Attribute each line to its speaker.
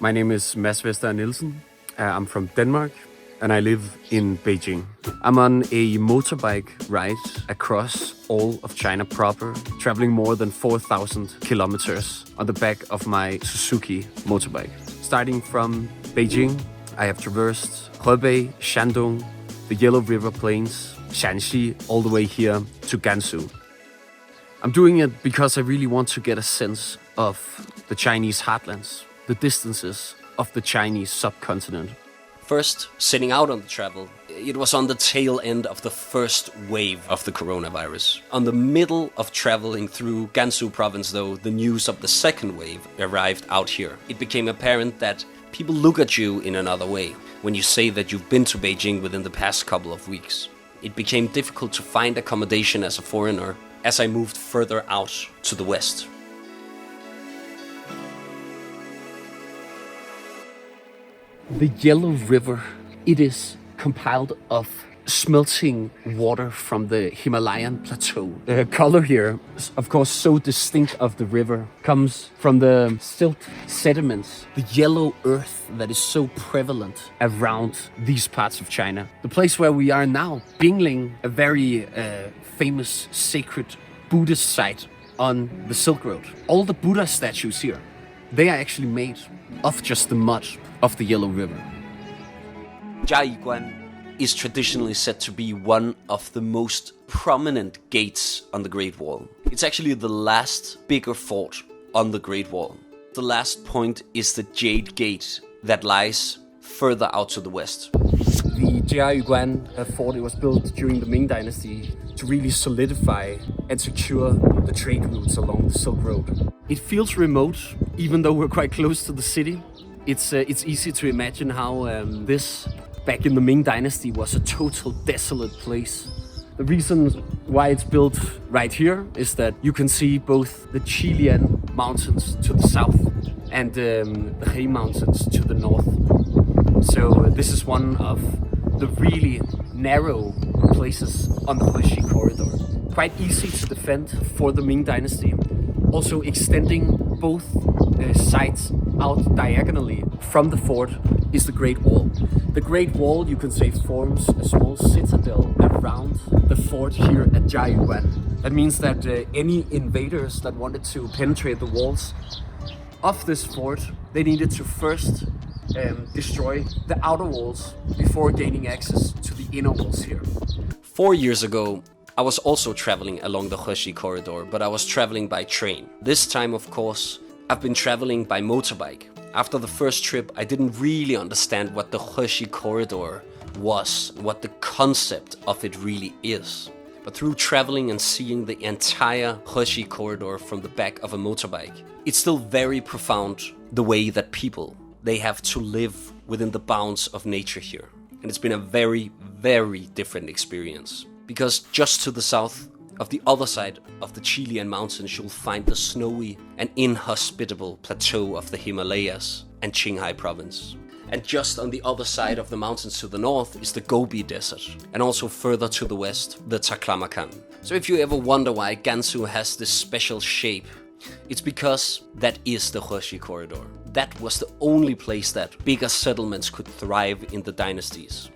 Speaker 1: My name is Mads Vesterager Nielsen. I'm from Denmark and I live in Beijing. I'm on a motorbike ride across all of China proper, traveling more than 4,000 kilometers on the back of my Suzuki motorbike. Starting from Beijing, I have traversed Hebei, Shandong, the Yellow River Plains, Shanxi, all the way here to Gansu. I'm doing it because I really want to get a sense of the Chinese heartlands, the distances of the Chinese subcontinent.
Speaker 2: First, setting out on the travel, it was on the tail end of the first wave of the coronavirus. On the middle of traveling through Gansu Province, though, the news of the second wave arrived out here. It became apparent that people look at you in another way when you say that you've been to Beijing within the past couple of weeks. It became difficult to find accommodation as a foreigner as I moved further out to the west.
Speaker 1: The Yellow River, it is compiled of smelting water from the Himalayan plateau. The color here, of course, so distinct of the river, comes from the silt sediments, the yellow earth that is so prevalent around these parts of China. The place where we are now, Bingling, a very famous sacred Buddhist site on the Silk Road. All the Buddha statues here, they are actually made of just the mud of the Yellow River.
Speaker 2: Jiayiguan is traditionally said to be one of the most prominent gates on the Great Wall. It's actually the last bigger fort on the Great Wall. The last point is the Jade Gate that lies further out to the west.
Speaker 1: The Jiayiguan fort, it was built during the Ming Dynasty to really solidify and secure the trade routes along the Silk Road. It feels remote, even though we're quite close to the city. It's easy to imagine how this, back in the Ming Dynasty, was a total desolate place. The reason why it's built right here is that you can see both the Chilean mountains to the south and the Hei Mountains to the north. So this is one of the really narrow places on the Hexi Corridor. Quite easy to defend for the Ming Dynasty. Also extending both sides out diagonally from the fort is the Great Wall. The Great Wall, you can say, forms a small citadel around the fort here at Jiayiguan. That means that any invaders that wanted to penetrate the walls of this fort, they needed to first destroy the outer walls before gaining access to the inner walls here.
Speaker 2: 4 years ago, I was also traveling along the Hexi Corridor, but I was traveling by train. This time, of course, I've been traveling by motorbike. After the first trip, I didn't really understand what the Hexi Corridor was, what the concept of it really is. But through traveling and seeing the entire Hexi Corridor from the back of a motorbike, it's still very profound the way that people, they have to live within the bounds of nature here. And it's been a very, very different experience. Because just to the south, of the other side of the Chilean mountains, you'll find the snowy and inhospitable plateau of the Himalayas and Qinghai province. And just on the other side of the mountains to the north is the Gobi Desert, and also further to the west, the Taklamakan. So if you ever wonder why Gansu has this special shape, it's because that is the Hexi Corridor. That was the only place that bigger settlements could thrive in the dynasties.